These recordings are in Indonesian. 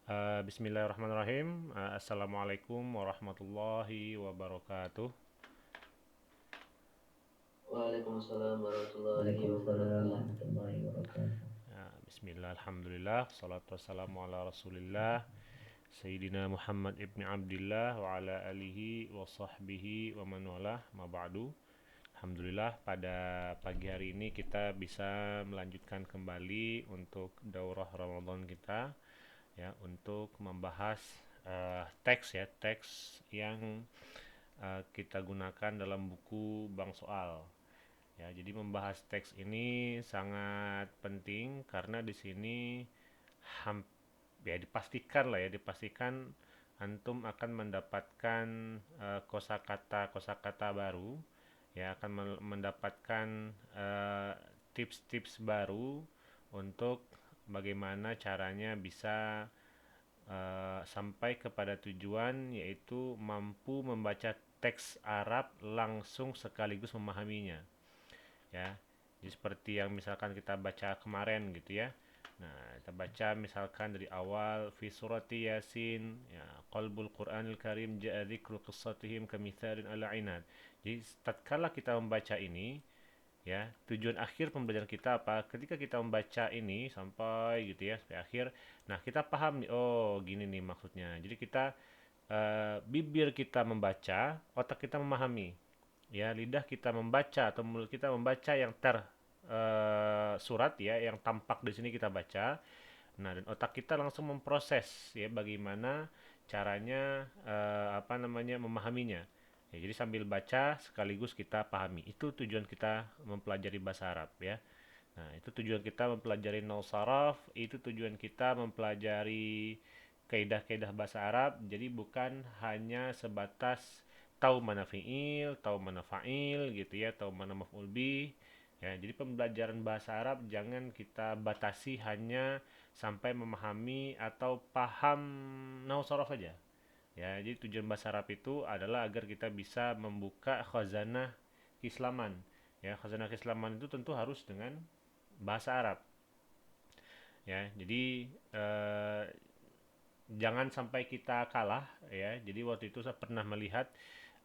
Bismillahirrahmanirrahim. Assalamualaikum warahmatullahi wabarakatuh. Waalaikumsalam warahmatullahi Waalaikumsalam wabarakatuh. warahmatullahi wabarakatuh. Bismillah, alhamdulillah, salatu wassalamu ala rasulillah, Sayyidina Muhammad ibn Abdillah wa ala alihi wa sahbihi wa man walah, ma ba'du. Alhamdulillah, pada pagi hari ini kita bisa melanjutkan kembali untuk daurah Ramadan kita, ya, untuk membahas teks yang kita gunakan dalam buku Bank Soal. Ya, jadi membahas teks ini sangat penting karena di sini ham- ya dipastikan antum akan mendapatkan kosakata baru, ya, akan mendapatkan eh, tips-tips baru untuk bagaimana caranya bisa sampai kepada tujuan, yaitu mampu membaca teks Arab langsung sekaligus memahaminya, ya. Jadi seperti yang misalkan kita baca kemarin gitu ya. Nah, kita baca misalkan dari awal fi surati Yasin, ya, qalbul Qur'anil Karim ja'a dzikru qissatihim kamithalin ala inad. Jadi tatkala kita membaca ini, ya, tujuan akhir pembelajaran kita apa? Ketika kita membaca ini sampai gitu ya, sampai akhir, nah kita paham nih, oh gini nih maksudnya. Jadi kita bibir kita membaca, otak kita memahami, ya, lidah kita membaca atau mulut kita membaca yang surat, ya, yang tampak di sini kita baca. Nah, dan otak kita langsung memproses, ya, bagaimana caranya apa namanya memahaminya. Ya, jadi sambil baca sekaligus kita pahami. Itu tujuan kita mempelajari bahasa Arab, ya. Nah, itu tujuan kita mempelajari nahwu saraf, itu tujuan kita mempelajari kaidah-kaidah bahasa Arab. Jadi bukan hanya sebatas tahu mana fiil, tahu mana fa'il gitu ya, tahu mana maf'ul bih. Ya, jadi pembelajaran bahasa Arab jangan kita batasi hanya sampai memahami atau paham nahwu saraf saja. Ya, jadi tujuan bahasa Arab itu adalah agar kita bisa membuka khazanah keislaman. Ya, khazanah keislaman itu tentu harus dengan bahasa Arab, ya. Jadi jangan sampai kita kalah, ya. Jadi waktu itu saya pernah melihat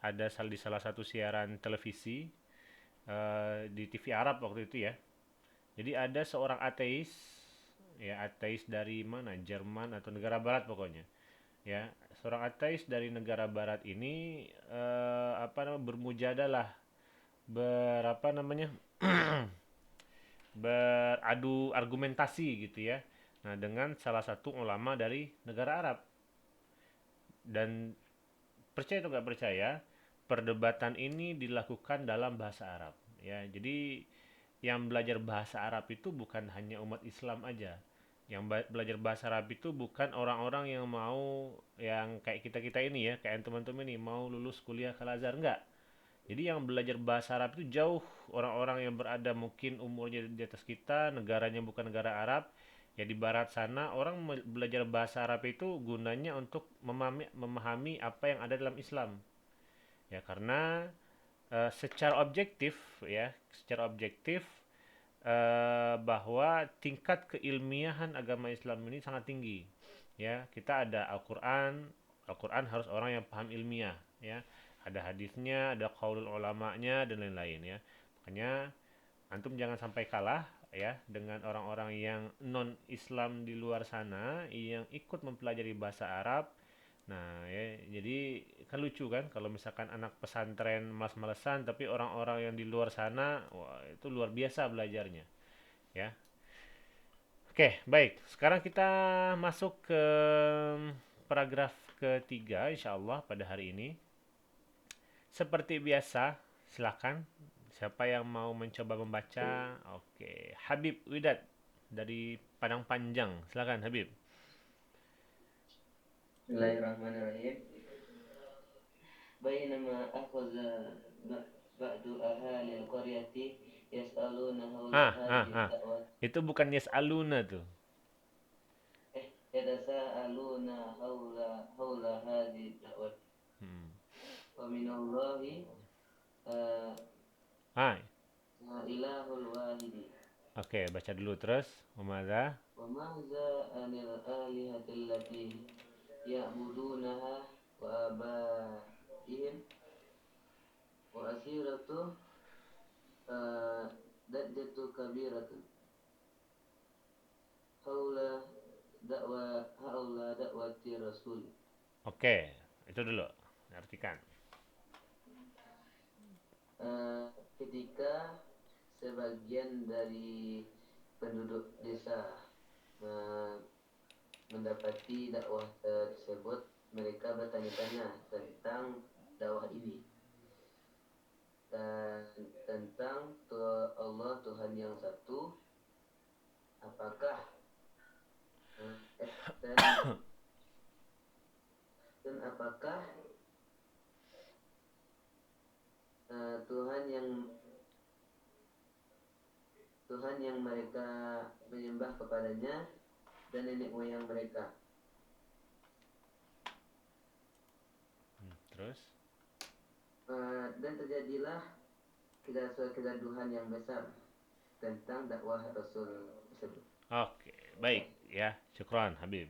ada di salah satu siaran televisi di TV Arab waktu itu ya. Jadi ada seorang ateis, ya, ateis dari mana, Jerman atau negara barat pokoknya, ya. Seorang ateis dari negara barat ini apa namanya, bermujadalah, berapa namanya, beradu argumentasi gitu ya. Nah, dengan salah satu ulama dari negara Arab. Dan percaya atau nggak percaya, perdebatan ini dilakukan dalam bahasa Arab, ya. Jadi yang belajar bahasa Arab itu bukan hanya umat Islam aja. Yang belajar bahasa Arab itu bukan orang-orang yang mau, yang kayak kita-kita ini ya, kayak teman-teman ini mau lulus kuliah ke Al-Azhar, enggak. Jadi yang belajar bahasa Arab itu jauh orang-orang yang berada mungkin umurnya di atas kita, negaranya bukan negara Arab. Ya, di barat sana orang belajar bahasa Arab itu gunanya untuk memahami apa yang ada dalam Islam. Ya, karena secara objektif, ya, secara objektif bahwa tingkat keilmiahan agama Islam ini sangat tinggi. Ya, kita ada Al-Qur'an. Al-Qur'an harus orang yang paham ilmiah, ya. Ada hadisnya, ada qaulul ulamanya dan lain-lain, ya. Makanya antum jangan sampai kalah, ya, dengan orang-orang yang non Islam di luar sana yang ikut mempelajari bahasa Arab. Nah, ya, jadi kan lucu kan kalau misalkan anak pesantren malas-malesan tapi orang-orang yang di luar sana, wah, itu luar biasa belajarnya, ya. Oke, baik. Sekarang kita masuk ke paragraf ketiga insya Allah pada hari ini. Seperti biasa, silakan. Siapa yang mau mencoba membaca? Oke, Habib Widat dari Padang Panjang. Silakan Habib. Bismillahirrahmanirrahim. Bainama akhadha ba'du ahli al-qaryati yas'aluna hawla Ah, ah, hadhihi ah. ad-da'wah Itu bukan Yes Aluna tuh. yatasaaluna hawla hadhihi ad-da'wah Hmm. wa min Allahi uh, Ah, ilahul wahidi oke, baca dulu terus. Umaza. wa mahza anil alihati allati ya'budunaha wa abaihim wa asiratu dajjatu kabiratun haula da'wati rasul. Oke, itu dulu. Artikan. Ketika sebagian dari penduduk desa mendapati dakwah tersebut, mereka bertanya-tanya tentang dakwah ini dan tentang Allah Tuhan yang satu, apakah dan apakah Tuhan yang mereka menyembah kepadanya dan nenek moyang mereka. Terus? Dan terjadilah kegaduhan yang besar tentang dakwah Rasul tersebut. Oke, baik ya. Syukran Habib.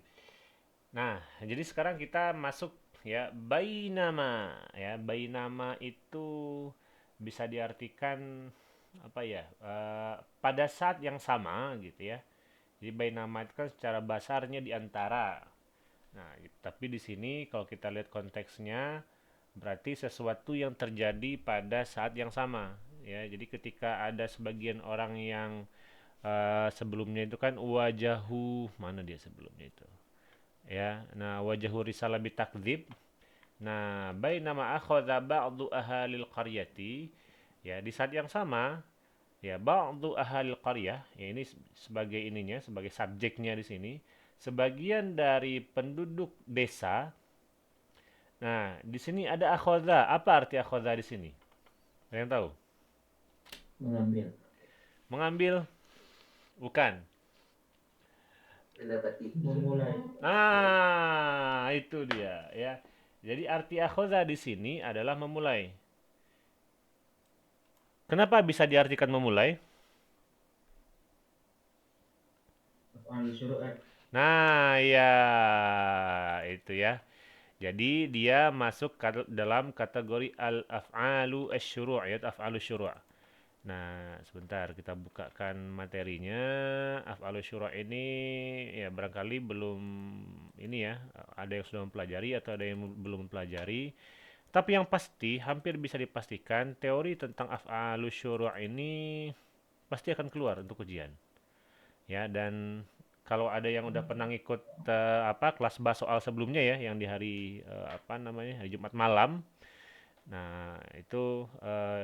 Nah, jadi sekarang kita masuk ya bainama ya. Bainama itu bisa diartikan apa ya? Pada saat yang sama gitu ya. Jadi bainama itu kan secara basarnya di antara. Nah, tapi di sini kalau kita lihat konteksnya berarti sesuatu yang terjadi pada saat yang sama ya. Jadi ketika ada sebagian orang yang sebelumnya itu kan wajahu, mana dia sebelumnya itu? Ya, nah wajahu risalah bitakdzib. Nah, bainama akhadha ba'du ahalil qaryati, ya di saat yang sama, ya ba'du ahalil qaryah, ya ini sebagai ininya, sebagai subjeknya di sini, sebagian dari penduduk desa. Nah, di sini ada akhadha. Apa arti akhadha di sini? Ada yang tahu? Mengambil. Mengambil? Bukan. Mendapati. Memulai. Nah, itu dia ya. Jadi arti akhadha di sini adalah memulai. Kenapa bisa diartikan memulai? Nah, ya itu ya. Jadi dia masuk dalam kategori al-af'alu asy-syuru' ya, af'alu syuru'. Nah, sebentar kita bukakan materinya. Af'alu syuru' ini ya barangkali belum ini ya, ada yang sudah mempelajari atau ada yang belum mempelajari. Tapi yang pasti hampir bisa dipastikan teori tentang af'alu syuru' ini pasti akan keluar untuk ujian. Ya, dan kalau ada yang udah pernah ngikut kelas bahas soal sebelumnya ya yang di hari hari Jumat malam. Nah, itu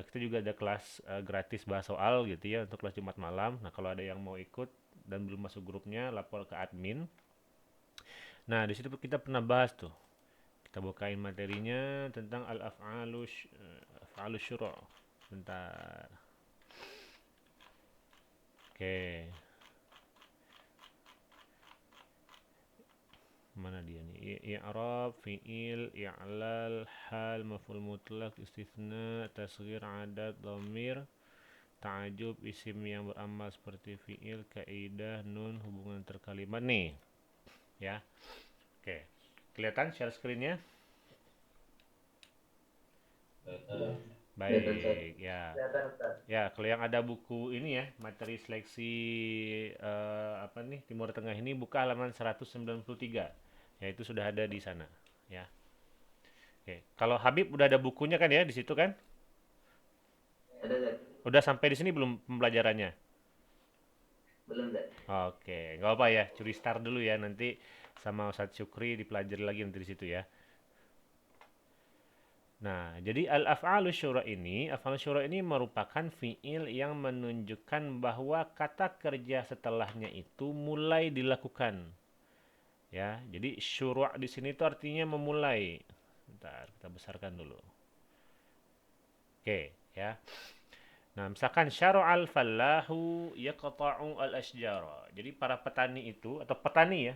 kita juga ada kelas gratis bahas soal gitu ya untuk kelas Jumat malam. Nah, kalau ada yang mau ikut dan belum masuk grupnya, lapor ke admin. Nah, di situ kita pernah bahas tuh. Kita bukain materinya tentang af'alus syuru'. Bentar. Oke. Mana dia nih? I'rab, fi'il, i'lal, hal, maf'ul mutlak, istifna, tasghir, adat, dhamir, ta'ajub, isim yang beramal seperti fi'il, kaidah, nun, hubungan terkalimat nih. Ya. Oke. Kelihatan share screen-nya? Baik, ya. Ya, kalau yang ada buku ini ya, materi seleksi Timur Tengah ini buka halaman 193. Ya, itu sudah ada di sana, ya. Oke. Kalau Habib udah ada bukunya kan ya di situ kan? Ada nggak? Udah sampai di sini belum pembelajarannya? Belum nggak? Oke, nggak apa ya, curi start dulu ya nanti sama Ustadz Syukri dipelajari lagi nanti di situ ya. Nah, jadi af'alus syura' ini merupakan fi'il yang menunjukkan bahwa kata kerja setelahnya itu mulai dilakukan. Ya, jadi syuru' di sini itu artinya memulai. Bentar, kita besarkan dulu. Oke, ya. Nah, misalkan syara'al fallahu yaqta'u al-asjara. Jadi para petani itu atau petani ya.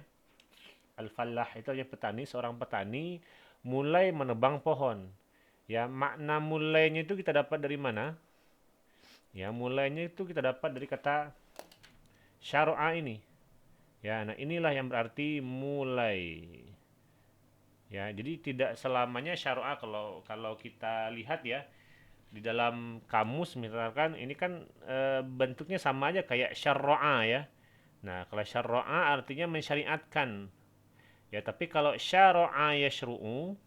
Al-fallah itu aja petani, seorang petani mulai menebang pohon. Ya, makna mulainya itu kita dapat dari mana? Ya, mulainya itu kita dapat dari kata syara'a ini. Ya, nah inilah yang berarti mulai. Ya, jadi tidak selamanya syara'a, kalau kita lihat ya di dalam kamus misalkan ini kan bentuknya sama aja kayak syara'a ya. Nah, kalau syara'a artinya mensyariatkan. Ya, tapi kalau syara'a yashru'u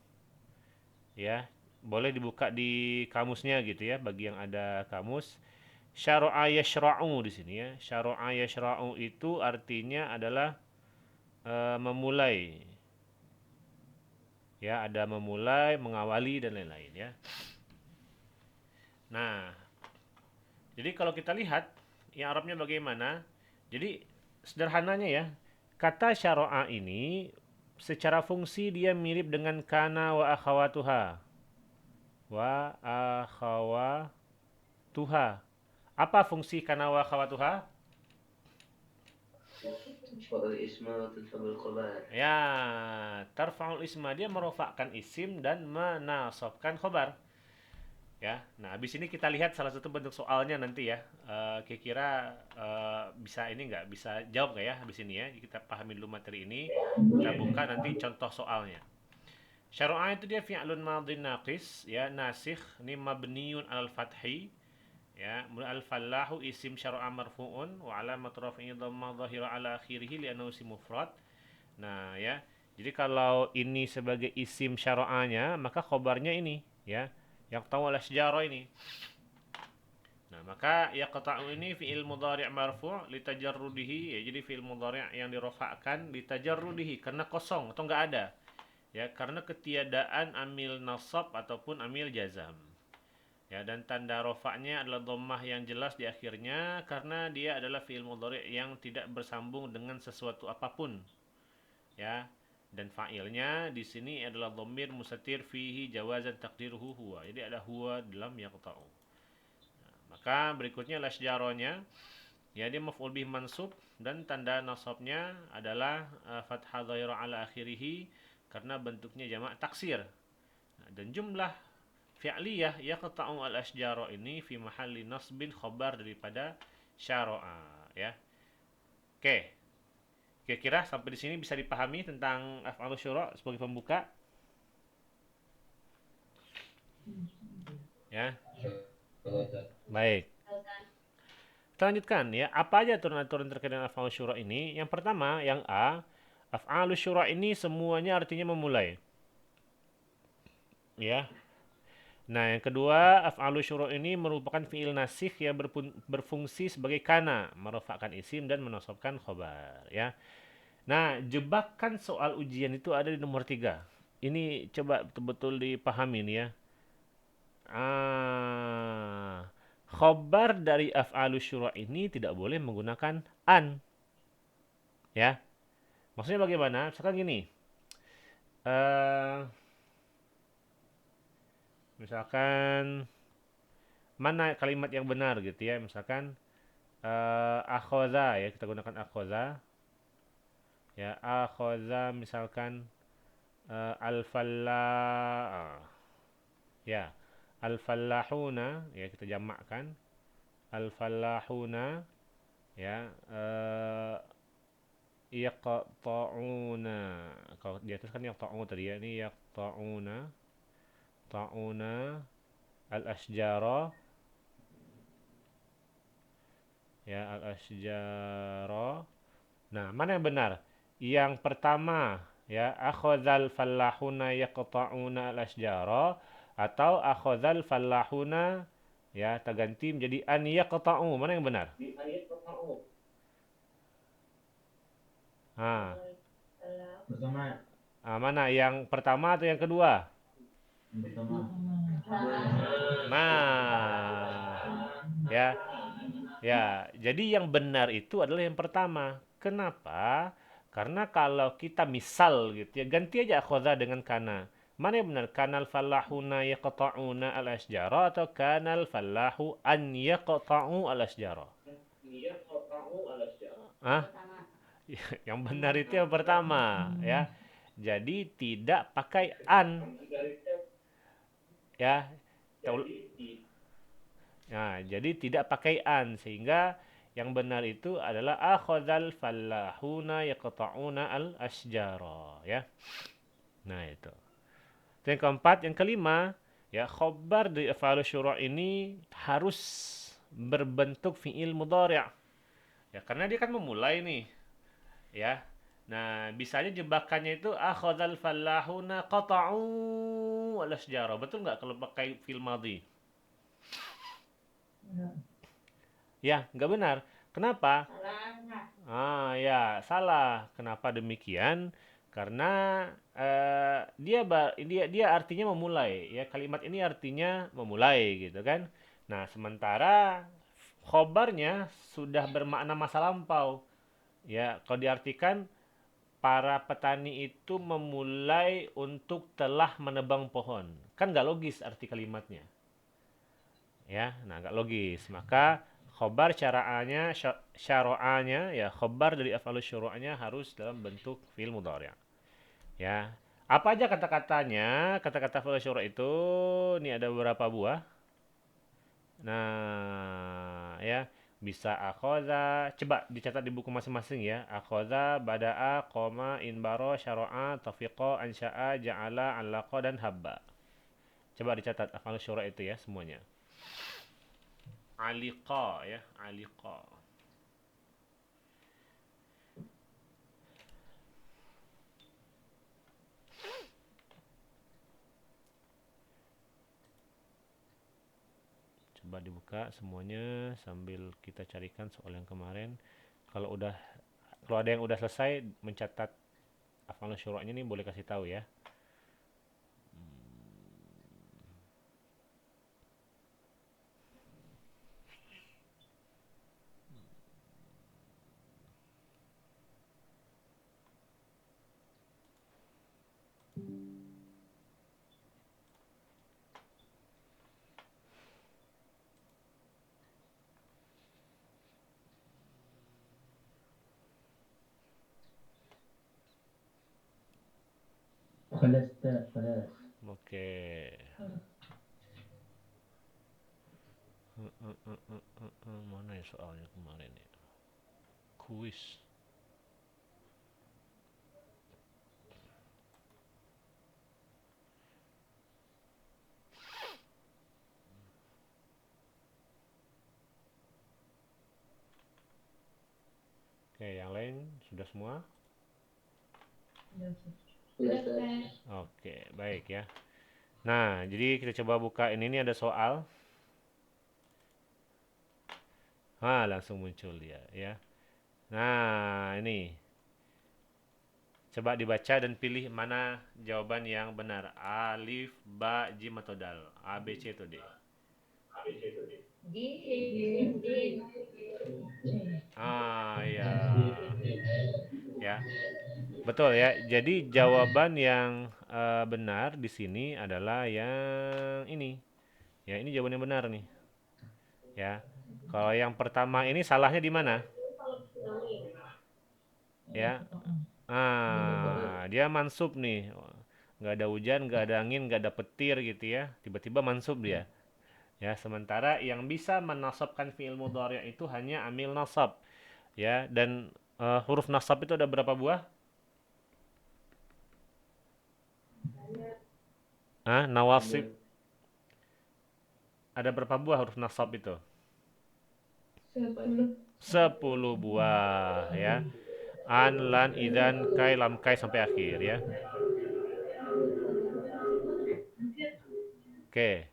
ya, boleh dibuka di kamusnya gitu ya bagi yang ada kamus. Syara'a yashra'u di sini ya. Syara'a yashra'u itu artinya adalah memulai. Ya, ada memulai, mengawali dan lain-lain ya. Nah, jadi kalau kita lihat yang Arabnya bagaimana? Jadi sederhananya ya, kata syara'a ini secara fungsi dia mirip dengan kana wa akhawatuha. Wa akhawatuha. Apa fungsi kana wa akhawatuha? ترفع الاسم وتنصب الخبر. Ya, tarfa'ul isma, dia merofakkan isim dan menasabkan khobar. Ya, nah habis ini kita lihat salah satu bentuk soalnya nanti ya. Kira-kira bisa ini nggak, bisa jawab nggak ya habis ini ya. Kita pahami dulu materi ini. Kita buka nanti contoh soalnya. Syara'a itu dia fi'lun madhin naqis ya, nasikh, ini mabniun alal fathi ya. Al fallahu isim syara'a marfu'un wa alamat raf'ihi dhammah dhahira ala akhirih li'annahu isim mufrad. Nah ya, jadi kalau ini sebagai isim syara'anya maka khobarnya ini ya, yang tahu adalah sejarah ini. Nah, maka yaqta'u ini fi'il mudhari' marfu' litajarrudihi ya, jadi fi'il mudhari' yang dirofakkan litajarrudihi karena kosong atau enggak ada. Ya, karena ketiadaan amil nasab ataupun amil jazam. Ya, dan tanda rofaknya adalah dhammah yang jelas di akhirnya karena dia adalah fi'il mudhari' yang tidak bersambung dengan sesuatu apapun. Ya, dan fa'ilnya di sini adalah dhamir mustatir fihi jawazan taqdiruhu huwa. Jadi ada huwa dalam yaqta'u. Nah, maka berikutnya lasjaronya ya, dia maf'ul bih mansub dan tanda nasabnya adalah fathah dhahira ala akhirih karena bentuknya jamak taksir. Nah, dan jumlah fi'liyah yaqta'u al-asjara ini fi mahalli nasbin khabar daripada syara'a ya. Oke. Kira-kira sampai di sini bisa dipahami tentang af'alus syura' sebagai pembuka? Ya. Baik. Kita lanjutkan ya. Apa aja aturan-aturan terkait dengan af'alus syura' ini? Yang pertama, yang A, af'alus syura' ini semuanya artinya memulai. Ya. Nah, yang kedua, af'alus syura' ini merupakan fi'il nasikh yang berfungsi sebagai kana, merofakkan isim dan menasabkan khobar, ya. Nah, jebakan soal ujian itu ada di nomor 3. Ini coba betul-betul dipahami nih ya. Khobar dari af'alus syura' ini tidak boleh menggunakan an. Ya. Maksudnya bagaimana? Misalkan gini. Misalkan mana kalimat yang benar gitu ya. Misalkan akhoza ya, kita gunakan akhoza. Ya, akhoza misalkan al-fallah. Ya, al-fallahuna ya, kita jamakkan al-fallahuna ya, yaqta'una. Kalau di atas kan yaqta'u tadi ya, ini yaqta'una ta'una al-asjara ya, al-asjara. Nah, mana yang benar? Yang pertama ya, akhadzal fallahuna yaqta'una al-asjara, atau akhadzal fallahuna ya terganti menjadi an yaqta'u. Mana yang benar? Ah, Pertama. mana yang pertama atau yang kedua? Pertama. Nah, ya. Ya, jadi yang benar itu adalah yang pertama. Kenapa? Karena kalau kita misal gitu ya, ganti aja akhadha dengan kana. Mana yang benar? Kanal fallahuna yaqta'una al-asjara atau kanal fallahu an yaqta'u al-asjara? Ah, yang benar itu yang pertama ya. Jadi tidak pakai an ya. Nah, jadi tidak pakai an sehingga yang benar itu adalah akhadzal fallahuna yaqta'una al-asjara ya. Nah, itu. Yang keempat, yang kelima, ya khobar dari af'alus syuru' ini harus berbentuk fi'il mudhari'. Ya, karena dia kan memulai nih, ya. Nah, bisanya jebakannya itu akhadzal fallahuna qata'u wal asjara. Betul nggak kalau pakai fi'il madhi? Ya, nggak benar. Kenapa? Ya, salah. Kenapa demikian? Karena dia artinya memulai, ya. Kalimat ini artinya memulai, gitu kan. Nah, sementara khobarnya sudah bermakna masa lampau. Ya, kalau diartikan para petani itu memulai untuk telah menebang pohon. Kan nggak logis arti kalimatnya. Ya, nah nggak logis. Maka khobar syara'anya, syaro'anya, ya khobar dari af'alus syuru'nya harus dalam bentuk fi'il mudhari'. Ya. Apa aja kata-katanya? Kata-kata af'alus syuru' itu ini ada beberapa buah. Nah, ya, bisa akhadha, coba dicatat di buku masing-masing ya. Akhadha, bada'a, qoma, inbaro, syara'a, tafiqa, ansya'a, ja'ala, allaqa dan habba. Coba dicatat af'alus syuru' itu ya semuanya. Aliqa ya, aliqa. Coba dibuka semuanya sambil kita carikan soal yang kemarin. Kalau ada yang udah selesai mencatat af'alus syuru'nya nih boleh kasih tahu ya. خلاص. Oke. Mana ya soalnya kemarin ya? Kuis. Oke, yang lain sudah semua? Ya, Ustaz. Oke, baik ya. Nah, jadi kita coba buka ini ada soal. Langsung muncul dia ya. Nah, ini. Coba dibaca dan pilih mana jawaban yang benar. Alif, ba, jim atau dal. A, B, C atau D. Ya. Ya. Betul ya. Jadi jawaban yang benar di sini adalah yang ini. Ya, ini jawaban yang benar nih. Ya. Kalau yang pertama ini salahnya di mana? Ya. Dia mansub nih. Nggak ada hujan, nggak ada angin, nggak ada petir gitu ya. Tiba-tiba mansub dia. Ya, sementara yang bisa menasabkan fi'il mudhari' itu hanya amil nasab. Ya, dan huruf nasab itu ada berapa buah? Nawasib. Ada berapa buah huruf nasab itu? 10 buah ya. An, lan, idan, kai, lam, kai sampai akhir ya. Oke.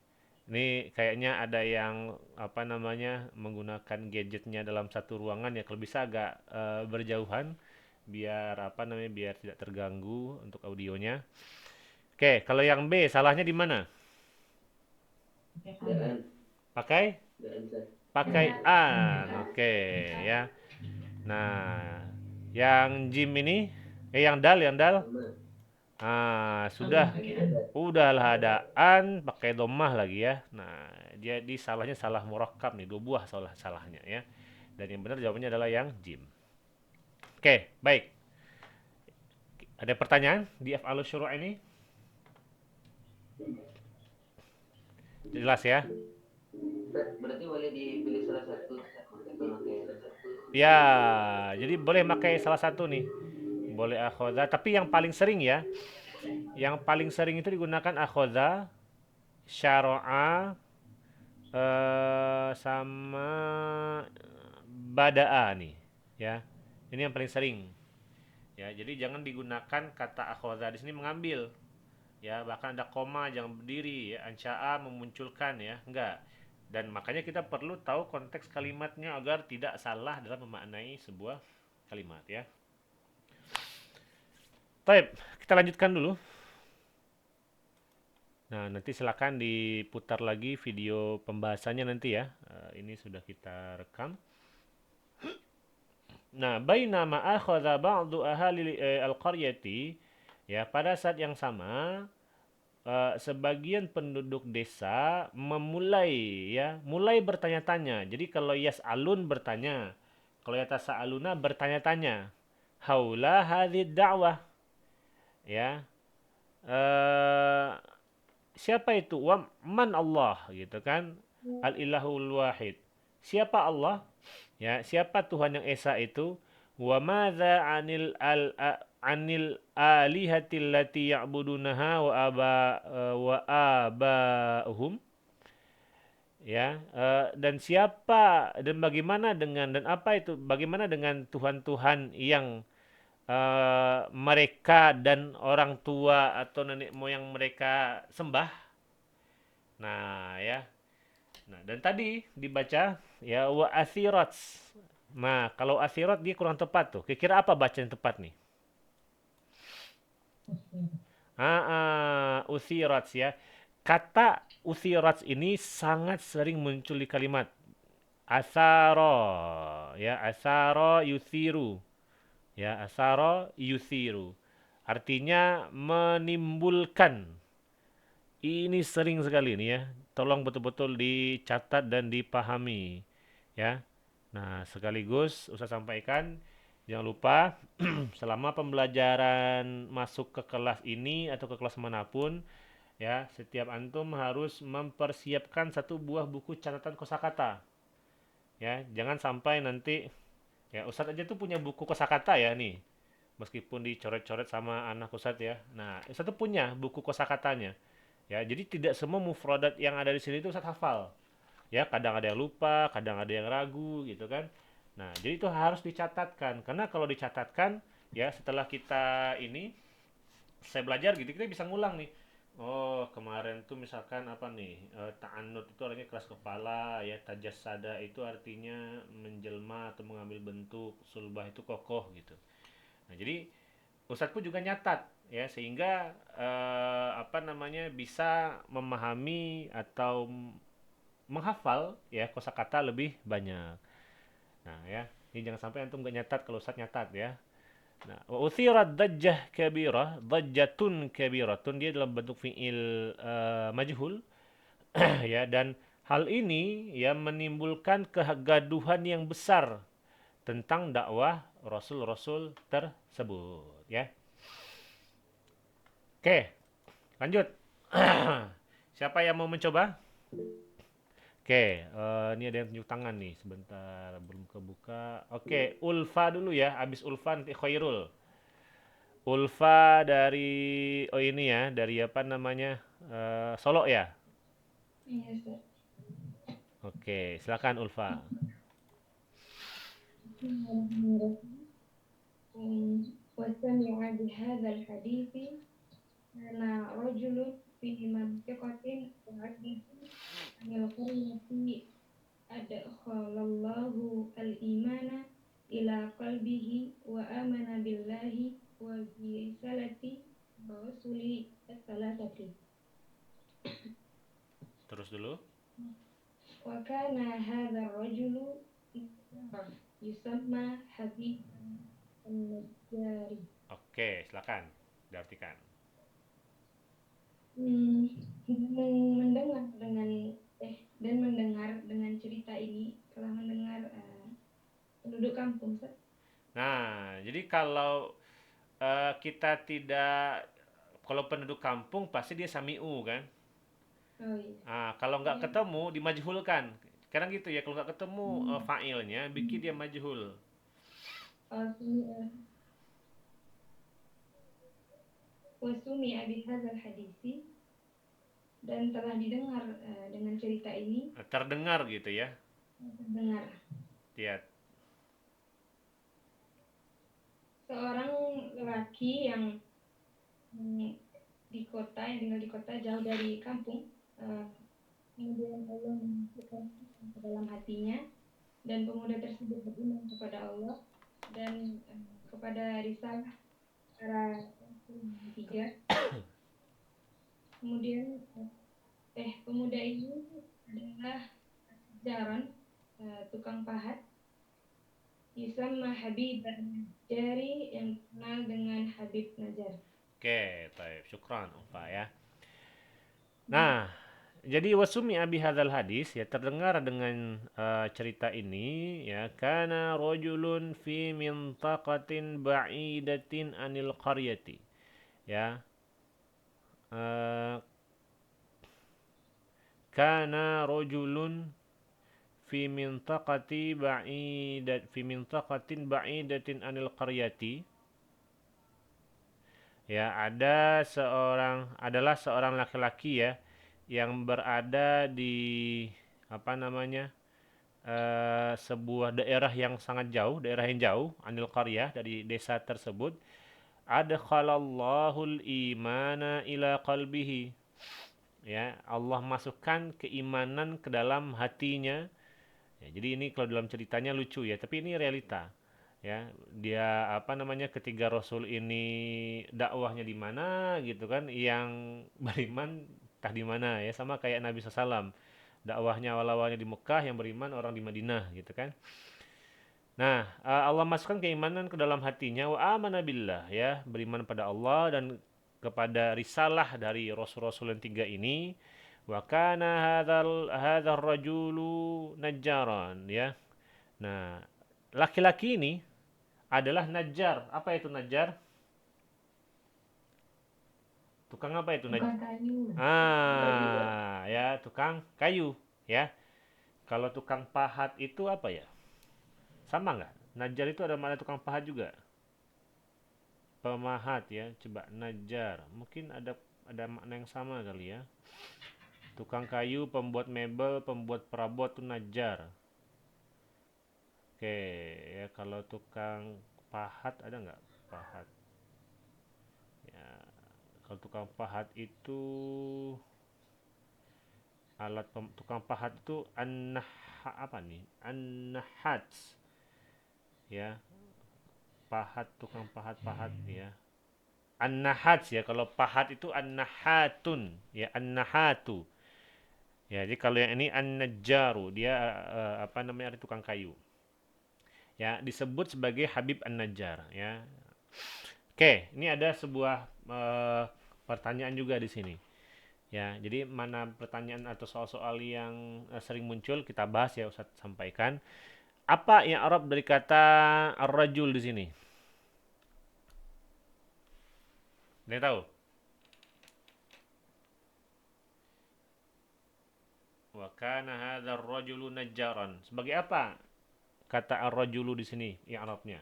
Ini kayaknya ada yang apa namanya menggunakan gadgetnya dalam satu ruangan ya. Kalau bisa agak berjauhan biar apa namanya biar tidak terganggu untuk audionya. Oke, kalau yang B salahnya di mana? Daan. Pakai? Daan, Ustaz. Pakai an. Oke ya. Nah, yang jim ini yang dal Sama. sudah Ustaz. udahlah ada an pakai domah lagi ya. Nah, jadi salahnya salah murakkab nih, dua buah salahnya ya. Dan yang benar jawabannya adalah yang jim. Oke, baik. Ada pertanyaan di af'alus syuru' ini? Jelas ya? Berarti boleh dipilih salah satu pakai Ya, jadi boleh pakai salah satu nih. Boleh akhadha, tapi yang paling sering ya, Yang paling sering itu digunakan akhoda, syara'a, sama bada'a nih, ya. Ini yang paling sering. Ya, jadi jangan digunakan kata akhoda di sini mengambil. Ya, bahkan ada koma jangan berdiri ya, anca'a memunculkan ya, enggak. Dan makanya kita perlu tahu konteks kalimatnya agar tidak salah dalam memaknai sebuah kalimat ya. Baik, kita lanjutkan dulu. Nah, nanti silakan diputar lagi video pembahasannya nanti ya. Ini sudah kita rekam. Nah, bainama akhadha ba'du ahli al-qaryati, ya, pada saat yang sama sebagian penduduk desa memulai ya, mulai bertanya-tanya. Jadi kalau yas'alun bertanya, kalau yatasa'aluna bertanya-tanya. Haula hadhid da'wah, ya. Eh siapa itu? Wa man Allah gitu kan? Al-ilahul wahid. Siapa Allah? Ya, siapa Tuhan yang esa itu? Wa madza anil alihatil lati ya'budunaha wa aba'uhum, ya, dan siapa dan bagaimana dengan dan apa itu bagaimana dengan Tuhan-Tuhan yang mereka dan orang tua atau nenek moyang mereka sembah. Nah, ya. Nah, dan tadi dibaca ya wa asirats. Nah, kalau asirat dia kurang tepat tuh. Kira-kira apa baca yang tepat nih? Usirats ya. Kata usirats ini sangat sering muncul di kalimat asaro, ya, asaro yusiru. Ya, asaro yusiru. Artinya menimbulkan. Ini sering sekali nih ya. Tolong betul-betul dicatat dan dipahami ya. Nah, sekaligus Ustaz sampaikan, jangan lupa selama pembelajaran masuk ke kelas ini atau ke kelas manapun ya, setiap antum harus mempersiapkan satu buah buku catatan kosakata. Ya, jangan sampai nanti ya Ustadz aja tuh punya buku kosakata ya nih. Meskipun dicoret-coret sama anak Ustadz ya. Nah, Ustadz tuh punya buku kosakatanya. Ya, jadi tidak semua mufradat yang ada di sini itu Ustadz hafal. Ya, kadang ada yang lupa, kadang ada yang ragu gitu kan. Nah, jadi itu harus dicatatkan karena kalau dicatatkan ya setelah kita ini saya belajar gitu kita bisa ngulang nih. Oh, kemarin tuh misalkan apa nih? Ta'annud itu artinya keras kepala ya, tajassada itu artinya menjelma atau mengambil bentuk, sulbah itu kokoh gitu. Nah, jadi Ustadz pun juga nyatat ya sehingga apa namanya bisa memahami atau menghafal ya kosakata lebih banyak. Nah, ya, ini jangan sampai antum gak nyatat kalau Ustadz nyatat ya. Nah, wa uthirat dajjah kabirah, dajjatun kabiratun dia dalam bentuk fiil majhul ya, dan hal ini ya menimbulkan kegaduhan yang besar tentang dakwah rasul-rasul tersebut ya. Oke, lanjut. Siapa yang mau mencoba? Oke, ini ada yang tunjuk tangan nih. Sebentar, belum kebuka. Oke, Ulfa dulu ya. Abis Ulfa nanti Khairul. Ulfa dari oh ini ya, dari apa namanya? Solo ya. Iya, Ustaz. Oke, silakan Ulfa. Bismillahirrahmanirrahim. وسمع بهذا الحديث كان رجل في منطقة بعيدة عن القرية أدخل الله الإيمان إلى قلبه وآمن بالله وبرسالة الرسل الثلاثة Terus dulu. وكان هذا الرجل يسمى حبيب النجاري. Oke, silakan diartikan. Mendengar dengan cerita ini telah mendengar penduduk kampung, Ustaz. Nah, jadi kalau kita tidak kalau penduduk kampung pasti dia sami'u kan? Oh iya. Kalau nggak ketemu dimajhulkan. Sekarang gitu ya, kalau nggak ketemu fa'ilnya bikin dia majhul. Sini, wasumi bihadzal hadisi, dan telah didengar dengan cerita ini, Terdengar gitu ya. terdengar Lihat. seorang lelaki yang di kota, yang tinggal di kota jauh dari kampung, kemudian Allah memasukkan ke dalam hatinya, dan pemuda tersebut beriman kepada Allah dan kepada risalah para rasul yang tiga. Kemudian pemuda ini adalah Jaron, tukang pahat, Yusamma Habib Najari, yang dikenal dengan Habib Najar. Oke, baik. Syukran, Pak ya. Nah, jadi wasumi abi hadzal hadis ya terdengar dengan cerita ini ya kana rajulun fi mintaqatin ba'idatin anil qaryati ya eh, kana rajulun fi mintaqatin ba'idatin anil qaryati ya adalah seorang laki-laki ya yang berada di apa namanya sebuah daerah yang sangat jauh, daerah yang jauh anil qaryah dari desa tersebut. Adkhalallahul imana ila qalbihi. Ya, Allah masukkan keimanan ke dalam hatinya. Ya, jadi ini kalau dalam ceritanya lucu ya, tapi ini realita. Ya, dia apa namanya ketiga rasul ini dakwahnya di mana gitu kan, yang beriman entah di mana ya, sama kayak Nabi SAW. Dakwahnya awal-awalnya di Mekah, yang beriman orang di Madinah gitu kan. Nah, Allah masukkan keimanan ke dalam hatinya, wa amana billah ya, beriman pada Allah dan kepada risalah dari rasul-rasul yang tiga ini. Wa kana hadzal rajulu najjaran ya. Nah, laki-laki ini adalah najjar. Apa itu najjar? Tukang apa itu najjar? Tukang kayu. Ya, tukang kayu ya. Kalau tukang pahat itu apa ya? Sama nggak? Najjar itu ada makna tukang pahat juga. Pemahat ya, coba najjar. Mungkin ada makna yang sama kali ya. Tukang kayu, pembuat mebel, pembuat perabot itu najjar. Oke, ya kalau tukang pahat ada nggak? Pahat. Ya, kalau tukang pahat itu tukang pahat itu apa nih? An-nahat. Ya, tukang pahat ya. An-nahat ya, kalau pahat itu an-nahatun ya, an-nahatu. Ya, jadi kalau yang ini an-najjaru, dia apa namanya, ada tukang kayu. Ya, disebut sebagai Habib an-Najjar ya. Oke, ini ada sebuah pertanyaan juga di sini. Ya, jadi mana pertanyaan atau soal-soal yang sering muncul kita bahas ya, Ustaz sampaikan. Apa yang Arab dari kata ar-rajul di sini? Ada yang tahu? Wa kana hadzal rajulu najjaran. Sebagai apa kata ar-rajulu di sini yang Arabnya?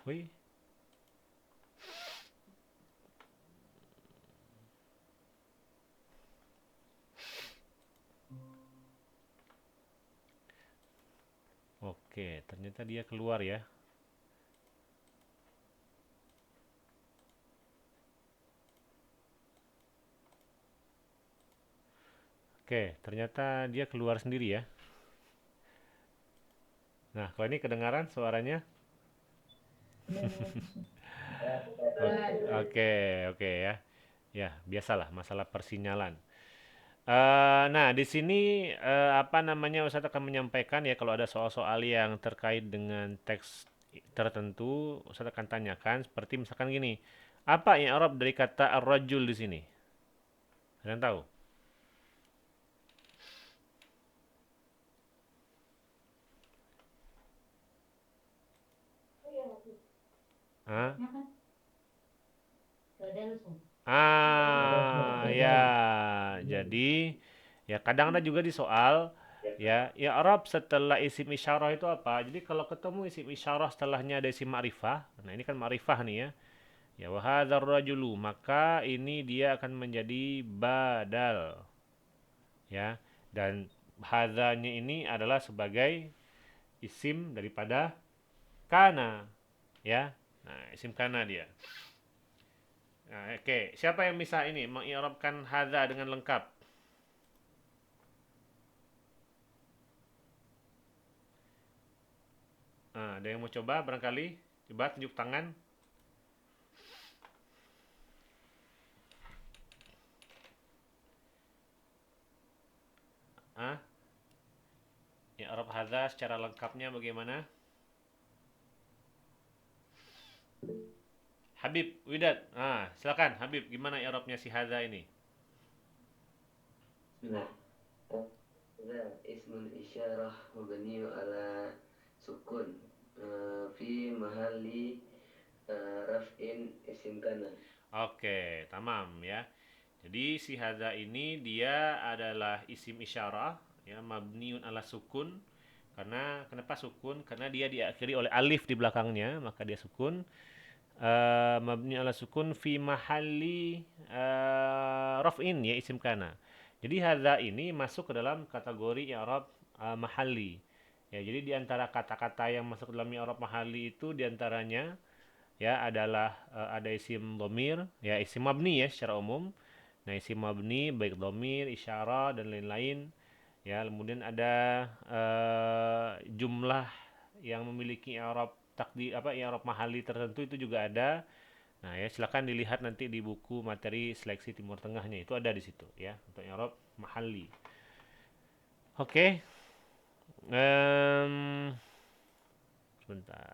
Wih. Oke, ternyata dia keluar ya. Oke, ternyata dia keluar sendiri ya. Nah, kalau ini kedengaran suaranya? Oke, oke ya. Ya, biasalah masalah persinyalan. Nah, di sini apa namanya, Ustadz akan menyampaikan ya kalau ada soal-soal yang terkait dengan teks tertentu, Ustadz akan tanyakan seperti misalkan gini, apa yang Arab dari kata ar-rajul di sini? Ada yang tahu? Hah? Ya, jadi ya kadang ada juga di soal Ya, i'rab setelah isim isyarah itu apa? Jadi kalau ketemu isim isyarah setelahnya ada isim ma'rifah, nah ini kan ma'rifah nih ya. Ya, wa hadzal rajulu, maka ini dia akan menjadi badal. Ya, dan hadzanya ini adalah sebagai isim daripada kana, ya. Nah, isim kana dia. Nah, oke, siapa yang bisa ini mengi'rabkan hadza dengan lengkap? Nah, ada yang mau coba barangkali? Coba tunjuk tangan. Ah, i'rab hadza secara lengkapnya bagaimana? Habib, Widat. Ah, silakan Habib, gimana i'rabnya si hadza ini? Nah, هذا اسم الإشارة مبني على سكون في محل رفع اسم كان. Oke, tamam ya. Jadi si hadza ini dia adalah isim isyarah ya mabniun ala sukun. Karena kenapa sukun? Karena dia diakhiri oleh alif di belakangnya, maka dia sukun. Mabni ala sukun fi mahalli raf'in ya isim kana. Jadi hadza ini masuk ke dalam kategori i'rab mahalli. Ya, jadi di antara kata-kata yang masuk ke dalam i'rab mahalli itu di antaranya ya adalah ada isim dhamir, ya isim mabni ya secara umum. Nah, isim mabni baik dhamir, isyarah dan lain-lain. Ya, kemudian ada jumlah yang memiliki i'rab takdir apa i'rab mahalli tertentu itu juga ada. Nah, ya silakan dilihat nanti di buku materi seleksi Timur Tengahnya itu ada di situ ya untuk i'rab mahalli. Oke. Sebentar.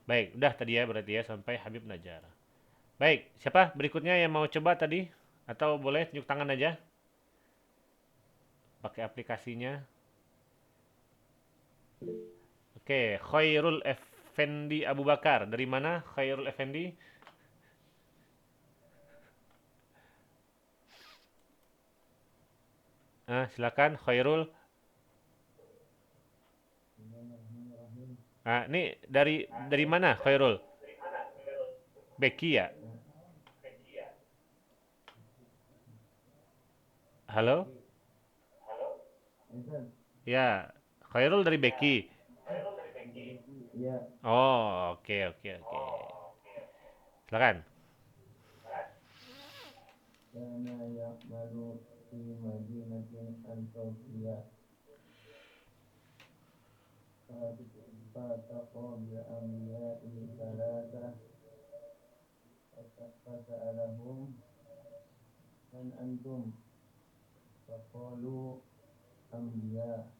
Baik, udah tadi ya berarti ya sampai Habib Najjar. Baik, siapa berikutnya yang mau coba tadi? Atau boleh tunjuk tangan aja pakai aplikasinya. Oke, Khairul Effendi Abu Bakar. Dari mana Khairul Effendi? Silakan Khairul. Bismillahirrahmanirrahim. Ini dari mana Khairul? Becky ya? Halo? Oke. Insan, Ya, Khairul dari Becky. dari Beki. Iya. Oh, oke oke oke. Silakan. Kana ya'malu fi madinatin Antokia. Fataqa bi anbiya'i salasa. Fasa'alahum man antum. Faqalu anbiya.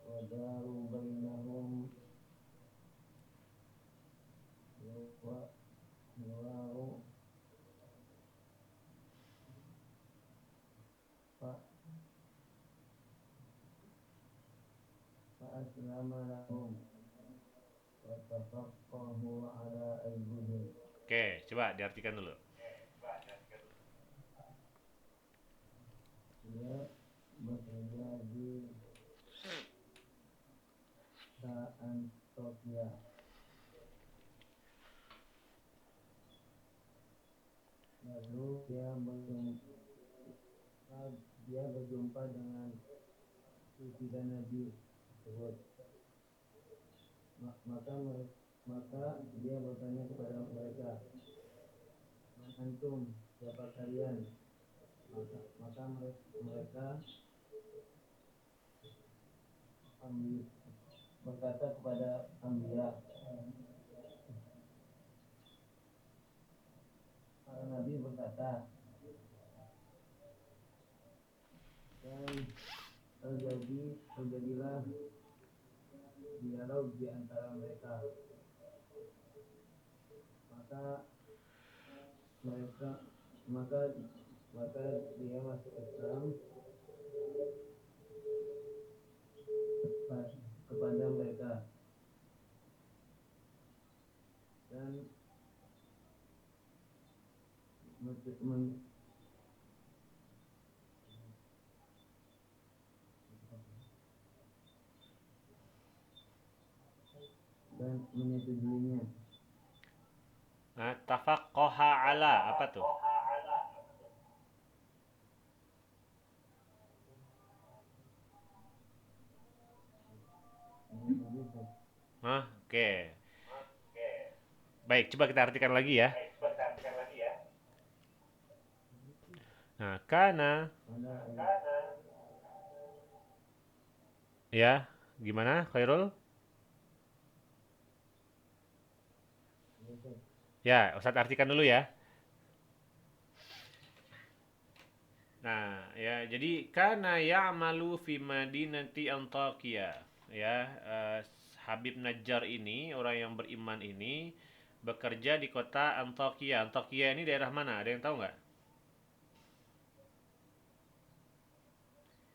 Wa daru bainahum wa hiwaru fa fa'aslama lahum wa tafaqqahu ala aydihim. Oke, coba diartikan dulu. Dia bekerja di Antokia. Lalu dia berjumpa dengan ketiga nabi tersebut. Maka dia bertanya kepada mereka, "Man antum, siapa kalian?" Maka mereka berkata kepada Ambiya, para nabi berkata, dan terjadilah dialog di antara mereka. Maka mereka maka maka dia masuk Islam kepada mereka dan dan menyetujuinya. Nah, tafaqqaha ala apa tuh? Menyetujui. Hah, oke. Baik, coba kita artikan lagi ya. Nah, kana Pada ya, gimana Khairul? ayat Ya, Ustadz artikan dulu ya. Nah, ya, jadi kana ya'malu fi madinati Antakya. Ya, Habib Najjar ini, orang yang beriman ini bekerja di kota Antakya. Antakya ini daerah mana? Ada yang tahu nggak?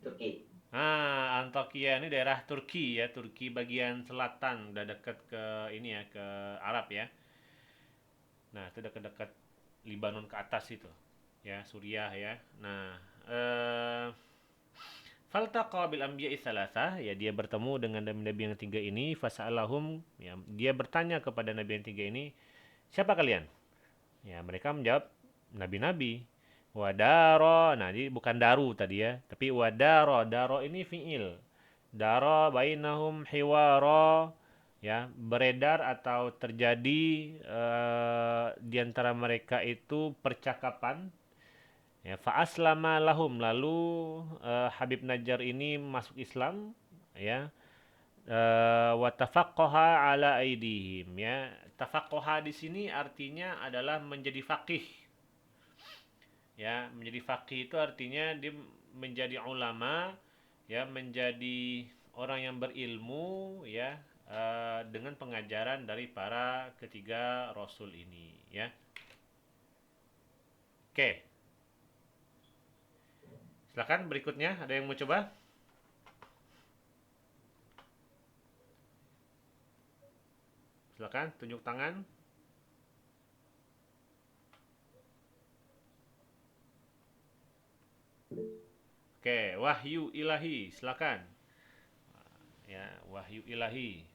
Turki. Antakya ini daerah Turki ya, Turki bagian selatan, udah dekat ke ini ya, ke Arab ya. Nah, itu dekat-dekat Libanon ke atas itu. Ya, Suriah ya. Nah, faltaqa bil anbiya'i tsalatsa, ya dia bertemu dengan nabi-nabi yang tiga ini, fasalahum, ya dia bertanya kepada nabi yang tiga ini, "Siapa kalian?" Ya, mereka menjawab, "Nabi-nabi." Wadaro, nah ini bukan daru tadi ya, tapi wadaro, daro ini fiil. Daro bainahum hiwaro, ya beredar atau terjadi di antara mereka itu percakapan. Ya, fa'aslama lahum, lalu Habib Najjar ini masuk Islam ya. Wa tafaqqaha ala aidihim ya. Tafaqqaha di sini artinya adalah menjadi faqih. Ya, menjadi faqih itu artinya dia menjadi ulama ya, menjadi orang yang berilmu ya, dengan pengajaran dari para ketiga rasul ini ya. Oke, silakan berikutnya, ada yang mau coba? Silakan tunjuk tangan. Oke, wahyu ilahi, silakan. Ya, wahyu ilahi.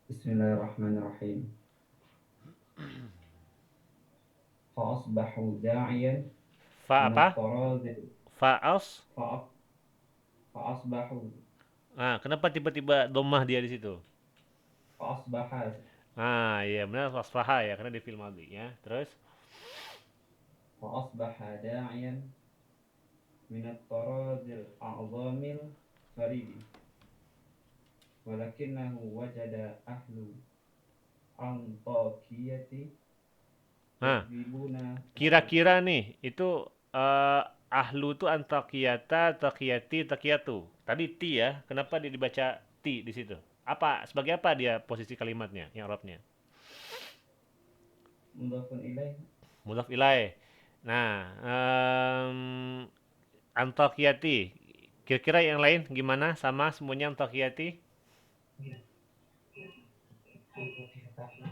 Bismillahirrahmanirrahim. Fa'asbahu da'iyan Fa min apa? at-taradhi Faas. fa'asbahu Kenapa tiba-tiba domah dia di situ? fa'asbaha Iya benar wasfaha ya, karena di film Aldi ya. Terus, fa'asbaha da'iyan min at-taradhi al-a'zamil faridi walakinnahu wajada ahlu Antakiyati nah, yakzibuna kira-kira nih itu ahlu tuh antakiyata, takiyati, takiyatu. Tadi ti ya, kenapa dia dibaca ti di situ? Apa sebagai apa dia posisi kalimatnya, yang Arabnya? mudhafun ilaih. Mudhaf ilaih. Nah, Antakiyati. Kira-kira yang lain gimana? Sama semuanya Antakiyati?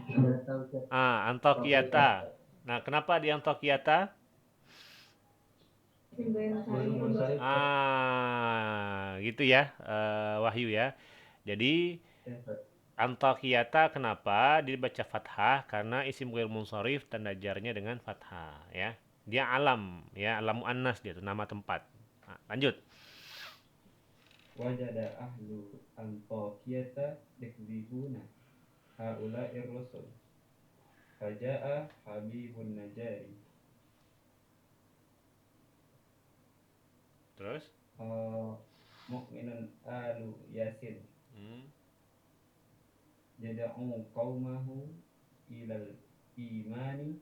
Tidak tahu Antakiyata. Nah, kenapa di Antakiyata? Gitu ya, Wahyu ya. Jadi Antakiyata kenapa dibaca fathah? Karena isim ghair munsharif tanda jarnya dengan fathah ya. Dia alam ya, alam muannas dia itu nama tempat. Nah, lanjut. wajada ahlu Antakiyata yakzibuna haula'ir rusul faja'a habibun najari Terus? mu'minun alu yasin Hmm. yada'u qawmahu ilal imani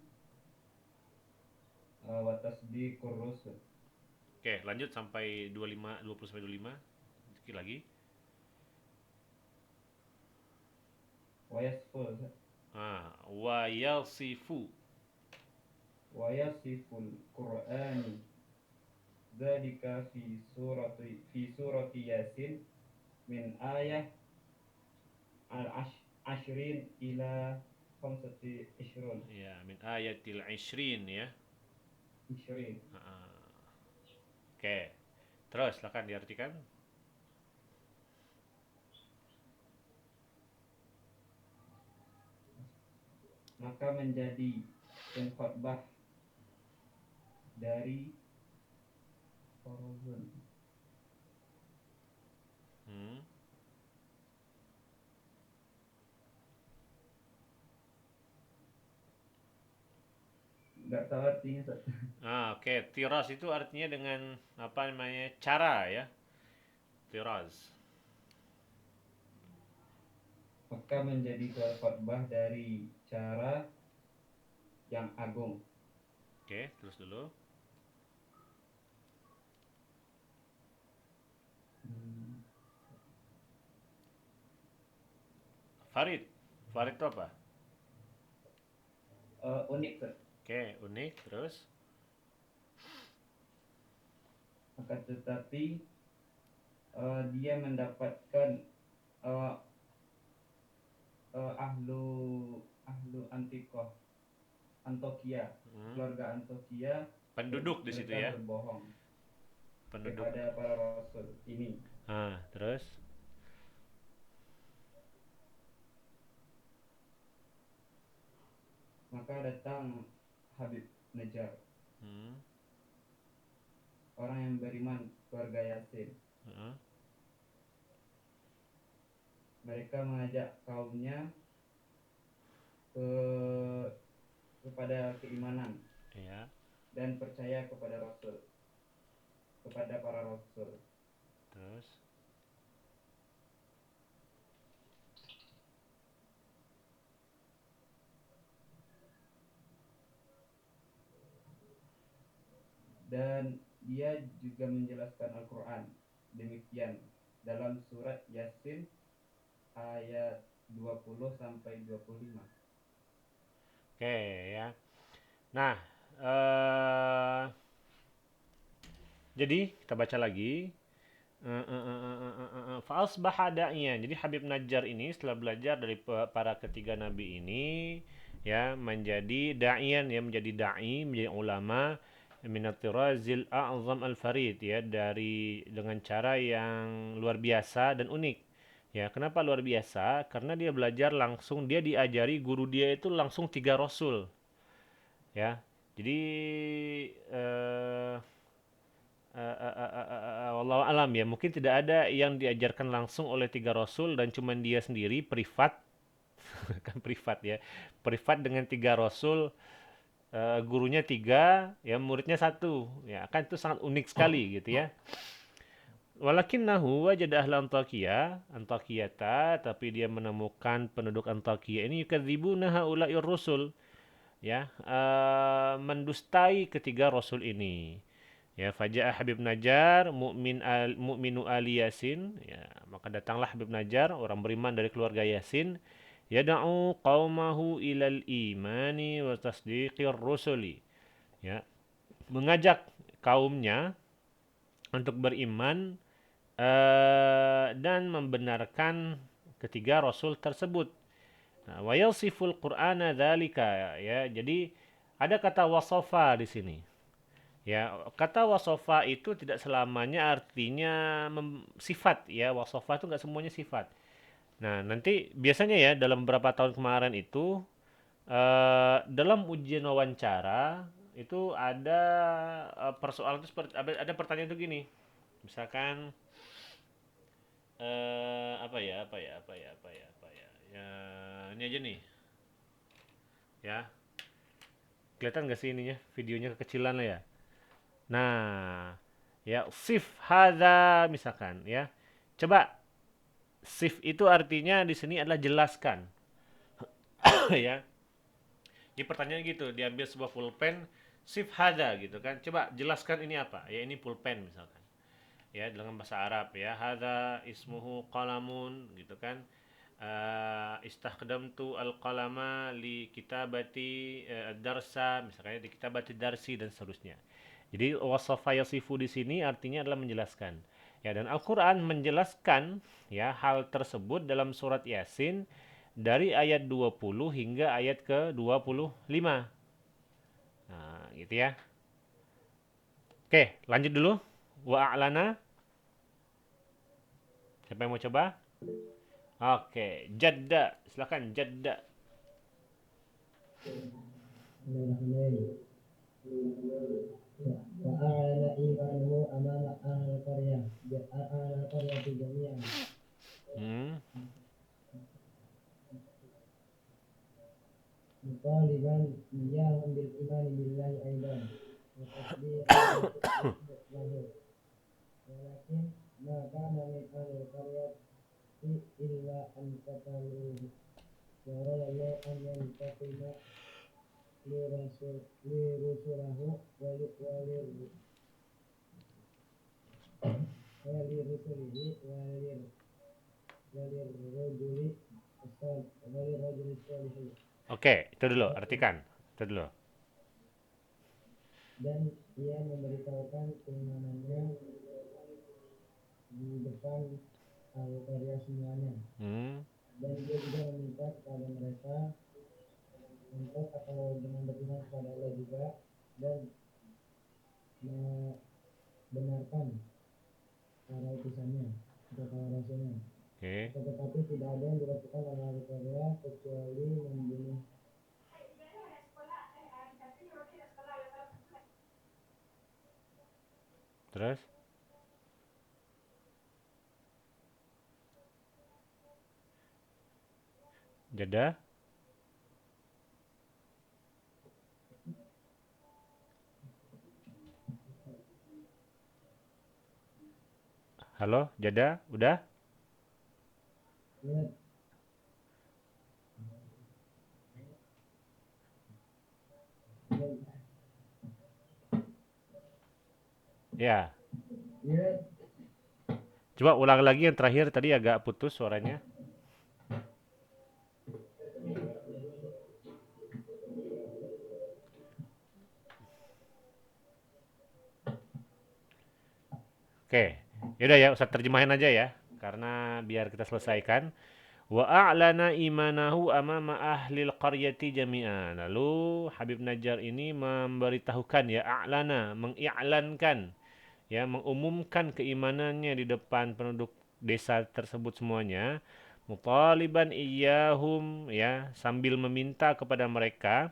wa tasdiqur rusul Oke, lanjut sampai 25, 20 sampai 25. Sedikit lagi. wa yasful Wa yasifu. wa yasiful qur'ani dzalika fi surati yasin min ayah al-ashrin ila khamsati ishrun Ya, min ayatil ishrin ya. ishrin. Ah, Oke. Terus silakan diartikan. Maka menjadi pengkhotbah dari Farazun. Hmm. Nggak tahu artinya, Ustaz. Oke. Tiras itu artinya dengan apa namanya? Cara ya. Tiras. Maka menjadi pengkhotbah dari cara yang agung. Oke, terus dulu. Hmm. Farid. Farid itu apa? Unik, Ustaz. Oke, unik. Terus. Akan tetapi dia mendapatkan uh, ahlu Antokia, Hmm. keluarga Antokia Penduduk di situ ya. mereka berbohong Penduduk. kepada para rasul ini. Terus. Maka datang Habib Najjar, Hmm. orang yang beriman keluarga Yasin. Heeh. Mereka mengajak kaumnya kepada keimanan Ya. dan percaya kepada para rasul. Terus. Dan dia juga menjelaskan Al-Quran demikian dalam surat Yasin ayat 20 sampai 25. Oke ya. Nah, jadi kita baca lagi. Fa'asbaha da'iyan. Jadi Habib Najjar ini setelah belajar dari para ketiga nabi ini ya menjadi da'iyan, ya menjadi dai, menjadi ulama minat tirazil a'zam al-farid, ya dari dengan cara yang luar biasa dan unik. Ya, kenapa luar biasa? Karena dia belajar langsung, dia diajari guru dia itu langsung 3 rasul. Ya. Jadi wallahu alam ya, mungkin tidak ada yang diajarkan langsung oleh 3 rasul dan cuman dia sendiri privat. Kan privat ya, privat dengan 3 rasul, gurunya 3 ya muridnya 1 ya, kan itu sangat unik sekali gitu ya. Walakinnahu wajada ahla Antakiyata, tapi dia menemukan penduduk Antakya ini yukadzibuna haula'ir rusul, ya, mendustai ketiga rasul ini. Ya, faja'a Habib Najjar mu'minu ali Yasin, ya, maka datanglah Habib Najjar, orang beriman dari keluarga Yasin, yad'u qaumahu ilal imani wa tasdiqir rusuli, ya, mengajak kaumnya untuk beriman dan membenarkan ketiga rasul tersebut. Nah, wa yasiful Qur'ana dzalika, ya. Jadi ada kata wasofa di sini. Ya, kata wasofa itu tidak selamanya artinya sifat ya. Wasofa itu nggak semuanya sifat. Nah, nanti biasanya ya dalam beberapa tahun kemarin itu dalam ujian wawancara itu ada persoalan itu seperti ada pertanyaan itu gini. Misalkan ya, ini aja nih. Ya, kelihatan nggak sih ininya? Videonya kekecilan lah ya. Nah, ya sif hadza misalkan ya. Coba sif itu artinya di sini adalah jelaskan. Ya. Di pertanyaan gitu, diambil sebuah pulpen sif hadza gitu kan. Coba jelaskan ini apa? Ya ini pulpen misalkan. Ya dalam bahasa Arab ya, hadza ismuhu qalamun gitu kan. Istakhdamtu al-qalama li kitabati darsa, misalnya di kitabati darsi dan seterusnya. Jadi wasafa yasifu di sini artinya adalah menjelaskan. Ya, dan Al-Qur'an menjelaskan ya hal tersebut dalam surat Yasin dari ayat 20 hingga ayat ke-25. Nah, gitu ya. Oke, lanjut dulu. Wa a'lana. Siapa yang mau coba? Oke, jadda. Silakan jadda. وأعلن إيمانه أمام أهل القرية أهل القرية جميعا Hmm. مطالبا إياهم بالإيمان بالله أيضا وتصديق له ولكن ما كان من أهل القرية إلا أن قتلوه وأراد الله أن ينتقم لرسله وللرجل الصالح Oke, itu dulu, artikan. Itu dulu. dan ia memberitahukan keimanannya di depan al-Qarya semuanya Hmm. dan dia juga meminta kepada mereka untuk atau dengan beriman kepada Allah juga dan membenarkan para utusannya atau para rasulnya. Oke. Tetapi tidak ada yang dilakukan oleh ahli Korea kecuali membunuh. Terus? Jeda. Halo, jeda, udah? Ya, Ya. ya, Coba ulang lagi yang terakhir tadi agak putus suaranya. Oke. Yaudah ya, Ustaz terjemahin aja ya. Karena biar kita selesaikan. Wa a'lana imanahu amama ahlil qaryati jami'a. Lalu Habib Najjar ini memberitahukan ya, a'lana, mengi'lankan, ya, mengumumkan keimanannya di depan penduduk desa tersebut semuanya, mutaliban iyyahum, ya, sambil meminta kepada mereka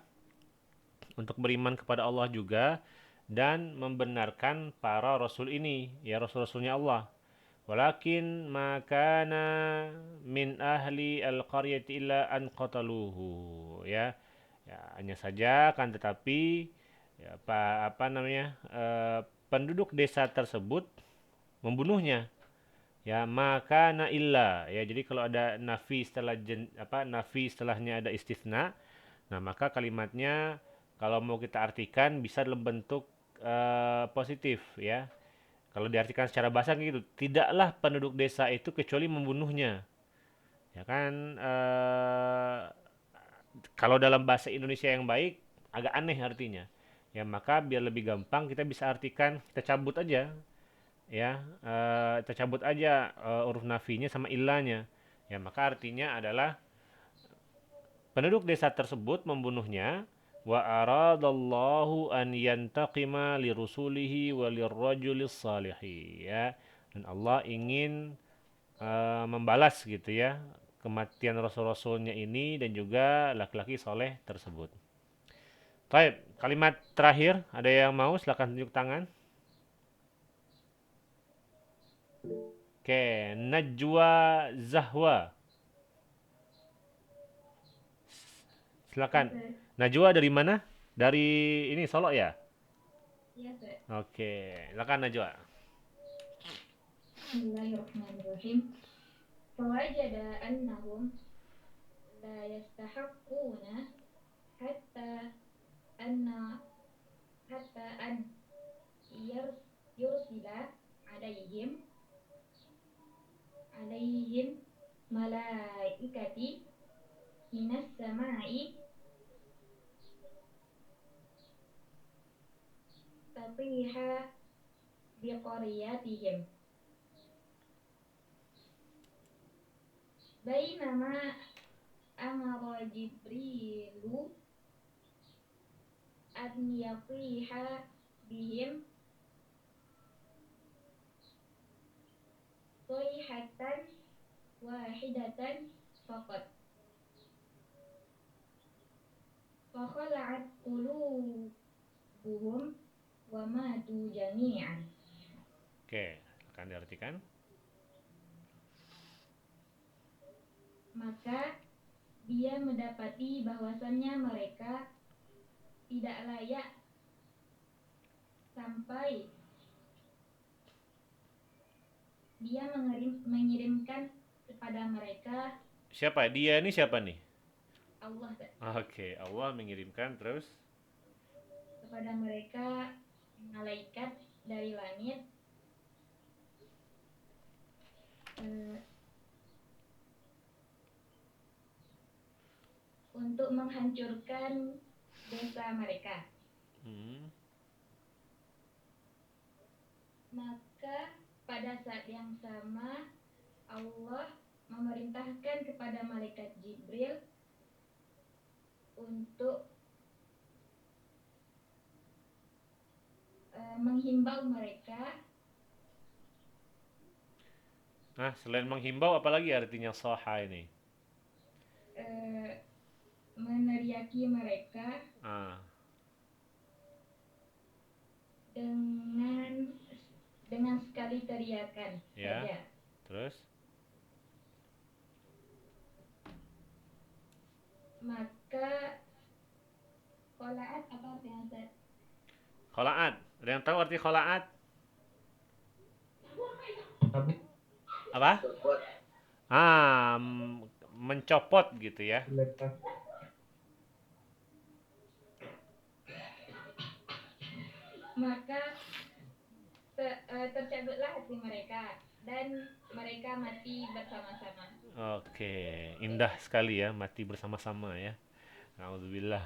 untuk beriman kepada Allah juga dan membenarkan para rasul ini, ya, rasul-rasulnya Allah. Walakin makana min ahli al-qaryati illa an qataluhu, ya. Ya, hanya saja kan tetapi ya, apa namanya? Penduduk desa tersebut membunuhnya. Ya, makana illa, ya. Jadi kalau ada nafi setelah nafi setelahnya ada istisna, nah maka kalimatnya kalau mau kita artikan bisa dalam bentuk positif, ya. Kalau diartikan secara bahasa gitu, tidaklah penduduk desa itu kecuali membunuhnya. Ya kan, kalau dalam bahasa Indonesia yang baik agak aneh artinya. Ya maka biar lebih gampang kita bisa artikan, kita cabut aja, ya, kita cabut aja huruf nafinya sama illanya. Ya maka artinya adalah penduduk desa tersebut membunuhnya, wa aradallahu an yantaqima lirusulihi wa lirrajulis salihi, ya. Dan Allah ingin membalas gitu ya kematian rasul-rasulnya ini dan juga laki-laki soleh tersebut. Baik, kalimat terakhir ada yang mau silakan tunjuk tangan. Oke, Najwa Zahwa. Silakan. Ustaz. Najwa dari mana? Dari ini Solo ya? Iya, Ustaz. Oke, silakan Najwa. Bismillahirrahmanirrahim. Fawajada annahum la yastahaqquna hatta anna hatta an yursila alaihim malaikati minas samai tatiha biqariyatihim bainama amara Jibrilu an yatiha bihim sayhatan wahidatan faqat. Fakhala'at qulubuhum wa matu jami'an. Oke, akan diartikan. Maka dia mendapati bahwasannya mereka tidak layak sampai dia mengirimkan kepada mereka Siapa? Dia ini siapa nih? Allah, Oke, Allah mengirimkan terus. kepada mereka malaikat dari langit untuk menghancurkan dosa mereka. Maka pada saat yang sama Allah memerintahkan kepada malaikat Jibril untuk menghimbau mereka. Nah, selain menghimbau apalagi artinya soha ini? Meneriaki mereka dengan sekali teriakan ya, saja. Terus? Maka kholaat apa artinya, Ustaz? Kholaat. Ada yang tahu arti kholaat? Apa? Copot. Mencopot gitu ya. Lepas. Maka tercabutlah hati mereka dan mereka mati bersama-sama. Oke, indah sekali ya, mati bersama-sama ya. Alhamdulillah.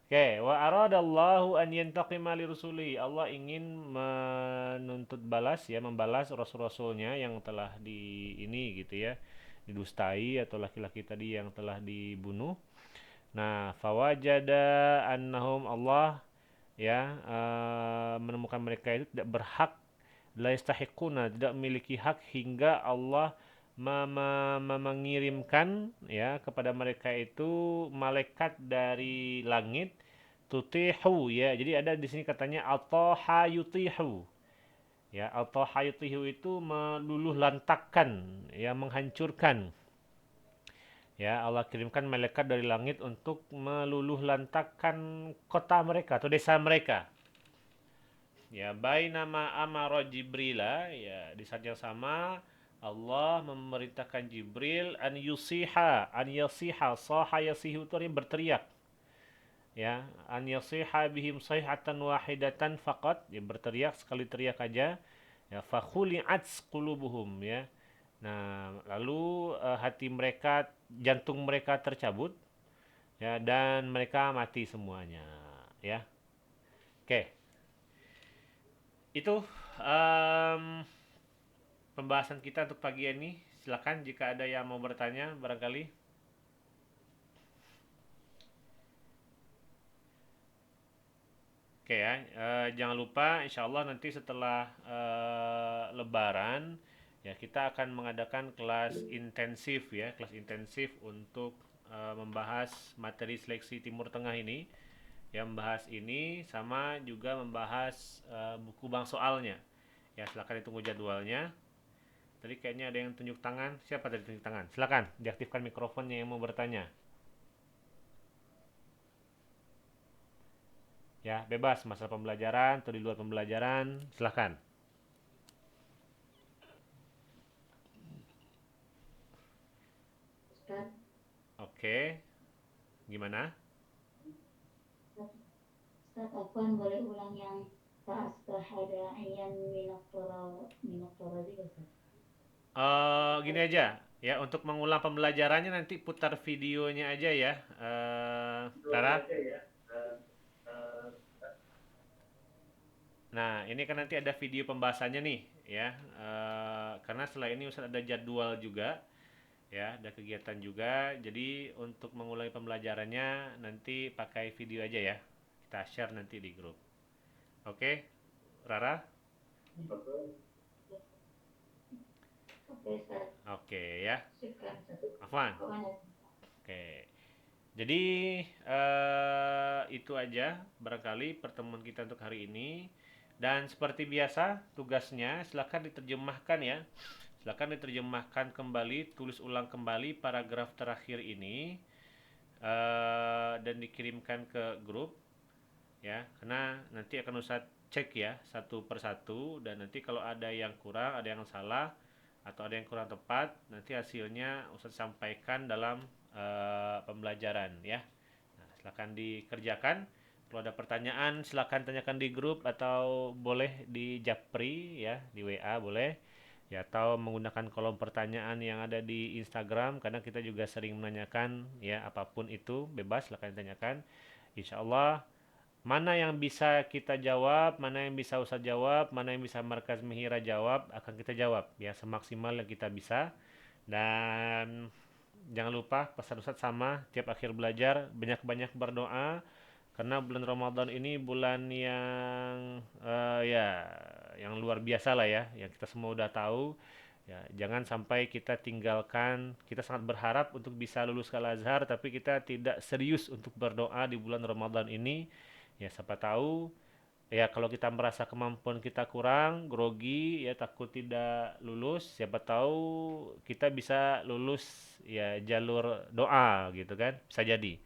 Oke, wa aradallahu an yantaqima li rusuli. Allah ingin menuntut balas ya, membalas rasul-rasulnya yang telah didustai atau laki-laki tadi yang telah dibunuh. Nah, fawajada annahum Allah ya menemukan mereka itu tidak berhak, la yastahiquna, tidak memiliki hak hingga Allah mengirimkan ya kepada mereka itu malaikat dari langit tutihu ya. Jadi ada di sini katanya ataha yutihu. Ya, ataha yutihu itu meluluh lantakkan ya, menghancurkan. Ya, Allah kirimkan malaikat dari langit untuk meluluh lantakkan kota mereka atau desa mereka. Ya, bainama amara Jibrila, ya di saat yang sama Allah memerintahkan Jibril an yasiha, saha yasihu itu artinya berteriak. Ya, an yasiha bihim sayhatan wahidatan faqat, ya berteriak sekali teriak aja. Ya, fakhuli'at qulubuhum ya. Nah, lalu hati mereka, jantung mereka tercabut ya, dan mereka mati semuanya ya. Oke. Itu pembahasan kita untuk pagi ini. Silakan jika ada yang mau bertanya barangkali. Oke ya, jangan lupa insya Allah nanti setelah Lebaran ya kita akan mengadakan kelas intensif ya, kelas intensif untuk membahas materi seleksi Timur Tengah ini. Yang membahas ini sama juga membahas buku bank soalnya. Ya silakan ditunggu jadwalnya. Tadi kayaknya ada yang tunjuk tangan. Siapa tadi tunjuk tangan? Silakan diaktifkan mikrofonnya yang mau bertanya. Ya, bebas masalah pembelajaran atau di luar pembelajaran, silakan. Ustaz, Oke. Gimana? Ustaz Afwan boleh ulang yang fa'astahada ayyan minaqtara juga, Ustaz? Gini aja, ya untuk mengulang pembelajarannya nanti putar videonya aja ya, Tara. Nah, ini kan nanti ada video pembahasannya nih, ya. Karena setelah ini Ustaz ada jadwal juga, ya, ada kegiatan juga. Jadi untuk mengulangi pembelajarannya nanti pakai video aja ya. Kita share nanti di grup. Oke, Rara? Oke, Ustaz. Oke ya. Syukran. Afwan. Pokoknya. Oke. Jadi itu aja barangkali pertemuan kita untuk hari ini. Dan seperti biasa tugasnya silakan diterjemahkan ya. Silakan diterjemahkan kembali, tulis ulang kembali paragraf terakhir ini dan dikirimkan ke grup ya. Karena nanti akan Ustaz cek ya satu persatu, dan nanti kalau ada yang kurang, ada yang salah atau ada yang kurang tepat, nanti hasilnya Ustaz sampaikan dalam pembelajaran ya. Nah, silakan dikerjakan. Kalau ada pertanyaan silakan tanyakan di grup atau boleh di Japri ya, di WA boleh ya, atau menggunakan kolom pertanyaan yang ada di Instagram, karena kita juga sering menanyakan ya, apapun itu bebas silakan tanyakan. Insya Allah mana yang bisa kita jawab, mana yang bisa Ustaz jawab, mana yang bisa Markas Mihira jawab, akan kita jawab ya semaksimal yang kita bisa. Dan jangan lupa pesan Ustaz sama tiap akhir belajar, banyak-banyak berdoa, karena bulan Ramadan ini bulan yang ya yang luar biasa lah ya, yang kita semua udah tahu ya. Jangan sampai kita tinggalkan, kita sangat berharap untuk bisa lulus ke Al-Azhar tapi kita tidak serius untuk berdoa di bulan Ramadan ini ya. Siapa tahu ya, kalau kita merasa kemampuan kita kurang, grogi ya, takut tidak lulus, siapa tahu kita bisa lulus ya jalur doa gitu kan, bisa jadi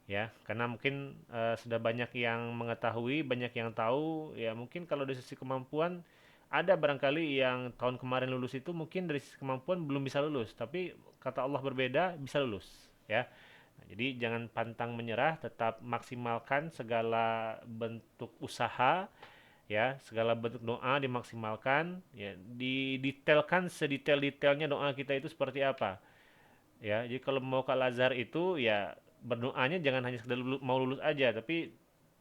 ya. Karena mungkin sudah banyak yang mengetahui, banyak yang tahu ya. Mungkin kalau dari sisi kemampuan ada barangkali yang tahun kemarin lulus itu mungkin dari sisi kemampuan belum bisa lulus, tapi kata Allah berbeda, bisa lulus ya. Nah, jadi jangan pantang menyerah, tetap maksimalkan segala bentuk usaha ya, segala bentuk doa dimaksimalkan ya, didetailkan sedetail-detailnya doa kita itu seperti apa ya. Jadi kalau mau ke Al-Azhar itu ya berdoanya jangan hanya sekedar mau lulus aja, tapi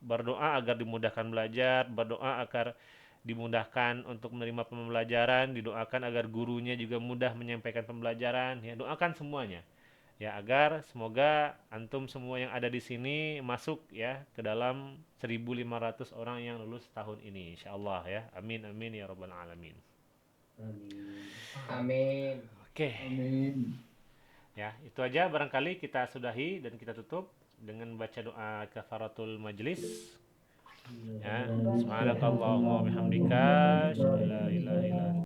berdoa agar dimudahkan belajar, berdoa agar dimudahkan untuk menerima pembelajaran, didoakan agar gurunya juga mudah menyampaikan pembelajaran ya. Doakan semuanya ya, agar semoga antum semua yang ada di sini masuk ya ke dalam 1.500 orang yang lulus tahun ini insyaallah ya. Amin amin ya rabbal alamin. Amin. Oke. Amin. Ya, itu aja barangkali kita sudahi dan kita tutup dengan baca doa kafaratul majlis. Ya, subhanakallahumma wa bihamdika, asyhadu an la ilaha illa anta